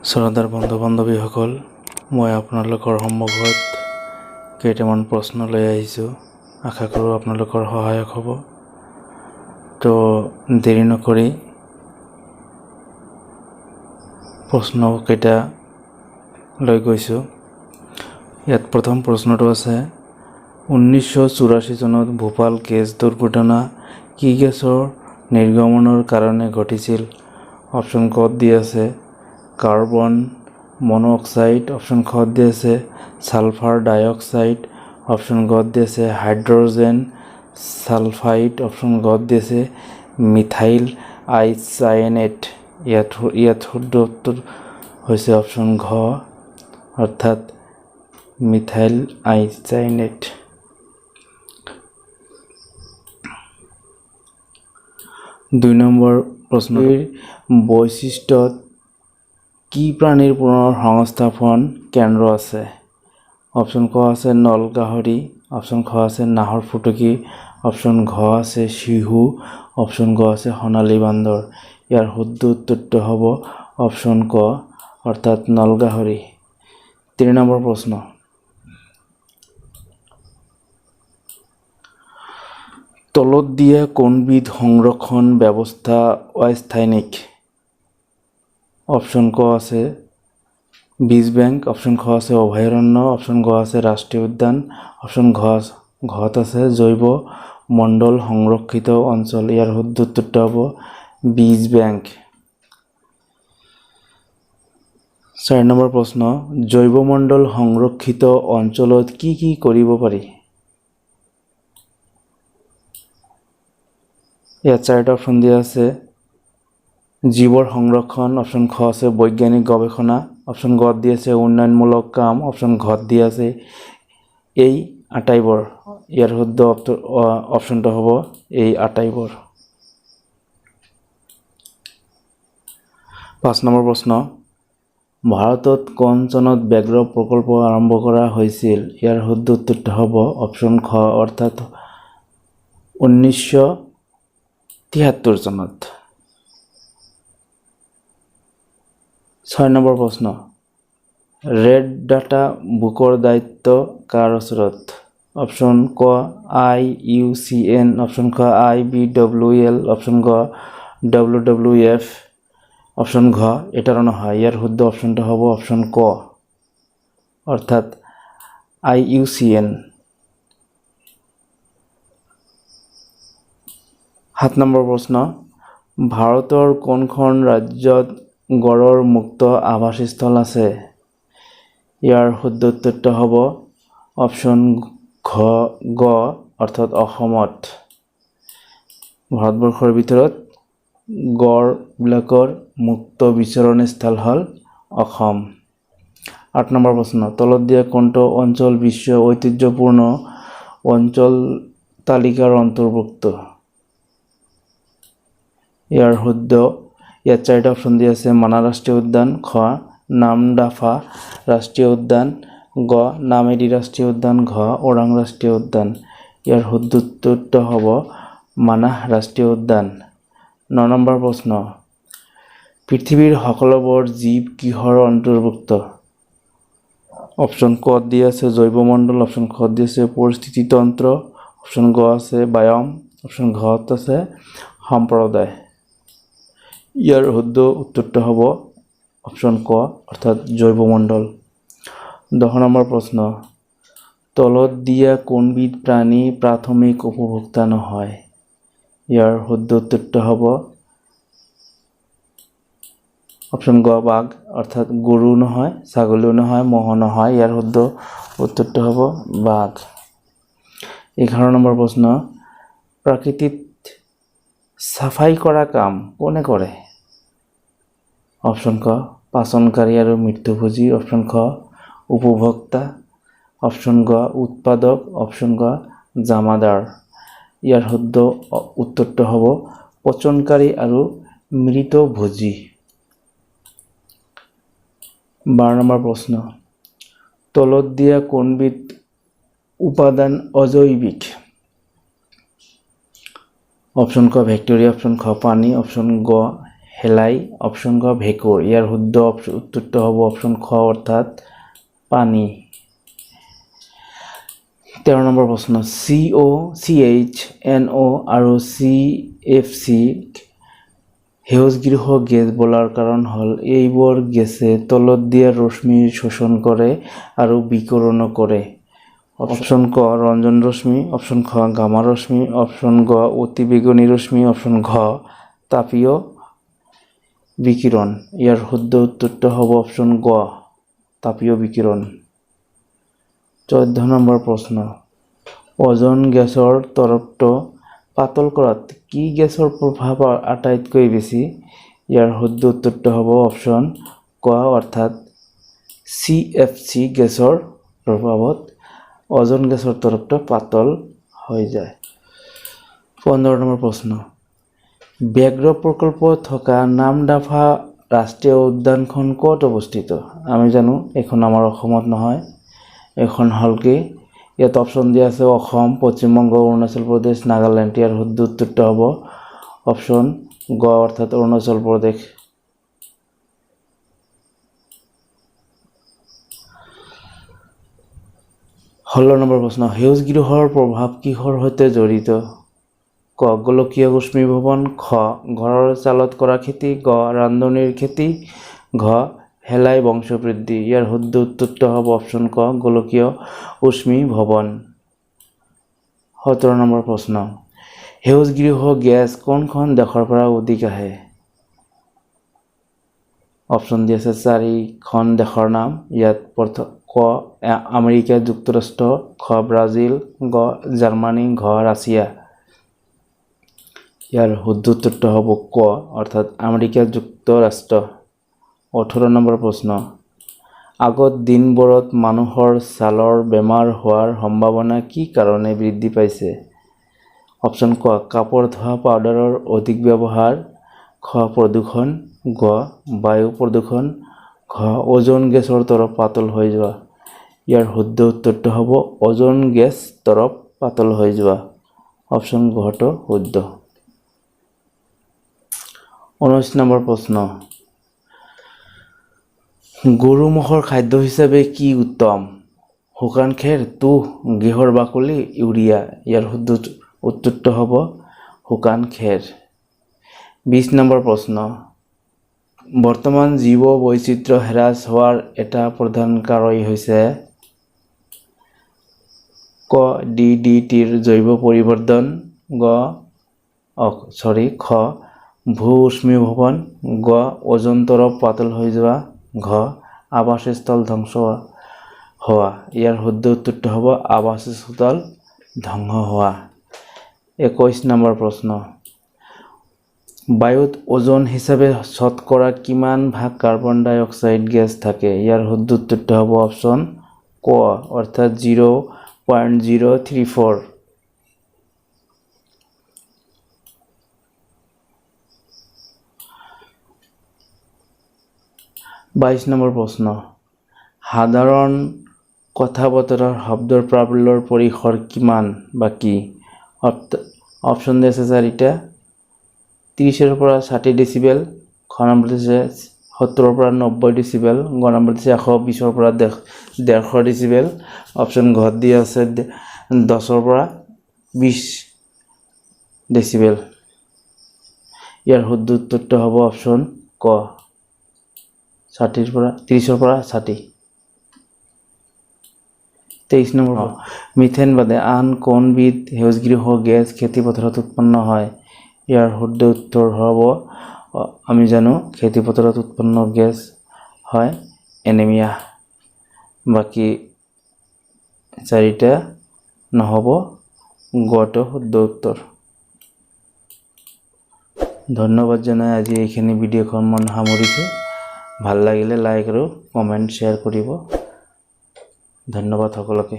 শ্ৰদ্ধাৰ বন্ধু বান্ধৱীসকল, মই আপোনালোকৰ সন্মুখত কেইটামান প্ৰশ্ন লৈ আহিছোঁ। আশা কৰোঁ আপোনালোকৰ সহায়ক হ'ব। তো দেৰি নকৰি প্ৰশ্নকেইটা লৈ গৈছোঁ। ইয়াত প্ৰথম প্ৰশ্নটো আছে, 1984 চনত ভোপাল গেছ দুৰ্ঘটনা কি গেছৰ নিৰ্গমনৰ কাৰণে ঘটিছিল? অপশ্যন ক'ত দি আছে কাৰ্বন মনোক্সাইড, অপশ্যন ঘত দি আছে সালফাৰ ডাইঅক্সাইড, অপশ্যন ঘত দি আছে হাইড্ৰজেন সালফাইড, অপশ্যন ঘত দি আছে মিথাইল আইসায়ানেট। ইয়াত শুদ্ধ উত্তৰ হৈছে অপশ্যন ঘ, অৰ্থাৎ মিথাইল আইসায়ানেট। দুই নম্বৰ প্ৰশ্নৰ বৈশিষ্ট্যত কি প্ৰাণীৰ পুনৰ সংস্থাপন কেন্দ্ৰ আছে? অপশ্যন ক আছে নল গাহৰি, অপশ্যন খ আছে নাহৰ ফুটুকী, অপশ্যন ঘ আছে শিহু, অপশ্যন গ আছে সোণালী বান্দৰ। ইয়াৰ শুদ্ধ উত্তৰটো হ'ব অপশ্যন ক, অৰ্থাৎ নল গাহৰি। 3 নম্বৰ প্ৰশ্ন, তলত দিয়া কোনবিধ সংৰক্ষণ ব্যৱস্থা অস্থায়িক? অপশ্যন ক আছে বীজ বেংক, অপশ্যন খ আছে অভয়াৰণ্য, অপশ্যন গ আছে ৰাষ্ট্ৰীয় উদ্যান, অপশ্যন ঘত আছে জৈৱ মণ্ডল সংৰক্ষিত অঞ্চল। ইয়াৰ শুদ্ধ উত্তৰটো হ'ব বীজ বেংক। 4 নম্বৰ প্ৰশ্ন, জৈৱ মণ্ডল সংৰক্ষিত অঞ্চলত কি কি কৰিব পাৰি? ইয়াত 4টা অপশ্যন দিয়া আছে জীৱৰ সংৰক্ষণ, অপশ্যন খ আছে বৈজ্ঞানিক গৱেষণা, অপশ্যন গত দি আছে উন্নয়নমূলক কাম, অপশ্যন ঘত দি আছে এই আটাইবোৰ। ইয়াৰ শুদ্ধ অপশ্যনটো হ'ব এই আটাইবোৰ। 5 নম্বৰ প্ৰশ্ন, ভাৰতত কোন চনত ব্যাঘ্ৰ প্ৰকল্প আৰম্ভ কৰা হৈছিল? ইয়াৰ শুদ্ধ উত্তৰটো হ'ব অপশ্যন খ, অৰ্থাৎ 1973 চনত। 6 নম্বৰ প্ৰশ্ন, ৰেড ডাটা বুকৰ দায়িত্ব কাৰ ওচৰত? অপশ্যন ক IUCN, অপশ্যন খ IBWL, অপশ্যন গ WWF, অপশ্যন ঘ এটাৰো নহয়। ইয়াৰ শুদ্ধ অপশ্যনটো হ'ব অপশ্যন ক, অৰ্থাৎ IUCN। 7 নম্বৰ প্ৰশ্ন, ভাৰতৰ কোনখন ৰাজ্যত গড়ৰ মুক্ত আৱাসস্থল আছে? ইয়াৰ শুদ্ধ উত্তৰটো হ'ব অপশ্যন গ, অৰ্থাৎ অসমত। ভাৰতবৰ্ষৰ ভিতৰত গড়বিলাকৰ মুক্ত বিচৰণ স্থল হ'ল অসম। 8 নম্বৰ প্ৰশ্ন, তলত দিয়া কোনটো অঞ্চল বিশ্ব ঐতিহ্যপূৰ্ণ অঞ্চল তালিকাৰ অন্তৰ্ভুক্ত? ইয়াৰ শুদ্ধ, ইয়াত 4টা অপশ্যন দিয়া আছে মানাহ ৰাষ্ট্ৰীয় উদ্যান, খ নামদাফা ৰাষ্ট্ৰীয় উদ্যান, গ নামেৰি ৰাষ্ট্ৰীয় উদ্যান, ঘ ওৰাং ৰাষ্ট্ৰীয় উদ্যান। ইয়াৰ শুদ্ধ উত্তৰটো হ'ব মানাহ ৰাষ্ট্ৰীয় উদ্যান। 9 নম্বৰ প্ৰশ্ন, পৃথিৱীৰ সকলোবোৰ জীৱ কিহৰ অন্তৰ্ভুক্ত? অপশ্যন ক'ত দি আছে জৈৱমণ্ডল, অপশ্যন খত দি আছে পৰিস্থিতিতন্ত্ৰ, অপশ্যন গ আছে বায়ম, অপশ্যন ঘত আছে সম্প্ৰদায়। ইয়াৰ শুদ্ধ উত্তৰটো হ'ব অপশ্যন ক, অৰ্থাৎ জৈৱমণ্ডল। 10 নম্বৰ প্ৰশ্ন, তলত দিয়া কোনবিধ প্ৰাণী প্ৰাথমিক উপভোক্তা নহয়? ইয়াৰ শুদ্ধ উত্তৰটো হ'ব অপশ্যন গ বাঘ, অৰ্থাৎ গৰু নহয়, ছাগলীও নহয়, ম'হ নহয়। ইয়াৰ শুদ্ধ উত্তৰটো হ'ব বাঘ। 11 নম্বৰ প্ৰশ্ন, প্ৰকৃতিত চাফাই কৰা কাম কোনে কৰে? অপশ্যন ক পাচনকাৰী আৰু মৃত্যুভোজী, অপশ্যন খ উপভোক্তা, অপশ্যন গ উৎপাদক, অপশ্যন গ জামাদাৰ। ইয়াৰ শুদ্ধ উত্তৰটো হ'ব পচনকাৰী আৰু মৃতভোজী। 12 নম্বৰ প্ৰশ্ন, তলত দিয়া কোনবিধ উপাদান অজৈৱিক? অপশ্যন ক ভেক্টৰিয়া, অপশ্যন খ পানী, অপশ্যন গ হেলাই, অপশন গ ভেঁকুৰ। ইয়াৰ শুদ্ধ উত্তৰটো হ'ব অপশন খ অৰ্থাৎ পানী। 13 নম্বৰ প্ৰশ্ন, CO, CH, NO আৰু CFC সেউজগৃহ গেছ বোলাৰ কাৰণ হ'ল এইবোৰ গেছে তলত দিয়া ৰশ্মি শোষণ কৰে আৰু বিকিৰণ কৰে। অপশন ক ৰঞ্জন ৰশ্মি, অপশন খ গামা ৰশ্মি, অপশন গ অতিবেগুনী ৰশ্মি, অপশন ঘ তাপীয় বিকিৰণ। ইয়াৰ শুদ্ধ উত্তৰটো হ'ব অপশন গ তাপীয় বিকিৰণ। 14 নম্বৰ প্ৰশ্ন, ওজন গেছৰ তৰপটো পাতল কৰাত কি গেছৰ প্ৰভাৱ আটাইতকৈ বেছি? ইয়াৰ শুদ্ধ উত্তৰটো হ'ব অপশন ক অৰ্থাৎ CFC গেছৰ প্ৰভাৱত ওজন গেছৰ তৰপটো পাতল হৈ যায়। 15 নম্বৰ প্ৰশ্ন, ব্যাঘ্ৰ প্ৰকল্প থকা নামদাফা ৰাষ্ট্ৰীয় উদ্যানখন ক'ত অৱস্থিত? আমি জানো এইখন আমাৰ অসমত নহয়, এইখন হ'ল কি, ইয়াত অপশন দিয়া আছে অসম, পশ্চিমবংগ, অৰুণাচল প্ৰদেশ, নাগালেণ্ড। ইয়াৰ শুদ্ধ উত্তৰটো হ'ব অপশন গ অৰ্থাৎ অৰুণাচল প্ৰদেশ। 16 নম্বৰ প্ৰশ্ন, সেউজগৃহৰ প্ৰভাৱ কিহৰ সৈতে জড়িত? ক গোলকীয় উষ্মীভৱন, খ ঘৰৰ চালত কৰা খেতি, গ ৰান্ধনিৰ খেতি, ঘ হেলাই বংশবৃদ্ধি। ইয়াৰ শুদ্ধ উত্তৰটো হ'ব অপশন ক গোলকীয় উষ্মীভৱন। 17 নম্বৰ প্ৰশ্ন, সেউজগৃহ গেছ কোনখন দেশৰ পৰা অধিক আহে? অপশন দিয়া আছে 4খন দেশৰ নাম। ইয়াত ক আমেৰিকা যুক্তৰাষ্ট্ৰ, খ ব্ৰাজিল, গ জাৰ্মানী, ঘ ৰাছিয়া। ইয়াৰ শুদ্ধ উত্তৰটো হ'ব ক অৰ্থাৎ আমেৰিকা যুক্তৰাষ্ট্ৰ। 18 নম্বৰ প্ৰশ্ন, আগত দিনবোৰত মানুহৰ ছালৰ বেমাৰ হোৱাৰ সম্ভাৱনা কি কাৰণে বৃদ্ধি পাইছে? অপশন ক কাপোৰ ধোৱা পাউডাৰৰ অধিক ব্যৱহাৰ, খ প্ৰদূষণ, গ বায়ু প্ৰদূষণ, ঘ ওজন গেছৰ তৰপ পাতল হৈ যোৱা। ইয়াৰ শুদ্ধ উত্তৰটো হ'ব ওজন গেছ তৰপ পাতল হৈ যোৱা। অপশন ঘটো শুদ্ধ। 19 নম্বৰ প্ৰশ্ন, গৰু ম'হৰ খাদ্য হিচাপে কি উত্তম? শুকান খেৰ, তুঁহ, গেহৰ বাকলি, ইউৰিয়া। ইয়াৰ শুদ্ধ উত্তৰটো হ'ব শুকান খেৰ। 20 নম্বৰ প্ৰশ্ন, বৰ্তমান জীৱ বৈচিত্ৰ্য হ্ৰাস হোৱাৰ এটা প্ৰধান কাৰণ হৈছে ক DDTৰ জৈৱ পৰিৱৰ্তন, খ ভূ উষ্মীভৱন, গ ওজন তৰপ পাতল হৈ যোৱা, ঘ আৱাসস্থল ধ্বংস হোৱা। ইয়াৰ শুদ্ধ উত্তৰটো হ'ব আৱাসস্থল ধ্বংস হোৱা। 21 নম্বৰ প্ৰশ্ন, বায়ুত ওজন হিচাপে শতকৰা কিমান ভাগ কাৰ্বন ডাই অক্সাইড গেছ থাকে? ইয়াৰ শুদ্ধ উত্তৰটো হ'ব অপশন ক অৰ্থাৎ 0.034। 22 নম্বৰ প্ৰশ্ন, সাধাৰণ কথা বতৰাৰ শব্দৰ প্ৰাবল্যৰ পৰিসৰ কিমান বা কি? অপশন দিছে 4টা, 30ৰ পৰা 60 ডেচিবেল, খ নম্বৰ দিছে 70ৰ পৰা 90 ডেচিবেল, গ নম্বৰ দিছে 120ৰ পৰা 150 ডেচিবেল, অপশন ঘ দিয়া আছে 10ৰ পৰা 20 ডেচিবেল। ইয়াৰ শুদ্ধ উত্তৰটো হ'ব অপশন ক 30ৰ পৰা 60। 23 নম্বৰ, মিথেন বাদে আন কোনবিধ সেউজগৃহ গেছ খেতিপথাৰত উৎপন্ন হয়? ইয়াৰ শুদ্ধ উত্তৰ হ'ব আমি জানো খেতিপথাৰত উৎপন্ন গেছ হয় এনিমিয়া। বাকী 4টা নহ'ব, গটো শুদ্ধ উত্তৰ। ধন্যবাদ জনাই আজি এইখিনি ভিডিঅ'খন মই সামৰিছোঁ। ভাল লাগিলে লাইক আৰু কমেণ্ট শ্বেয়াৰ কৰিব। ধন্যবাদ সকলোকে।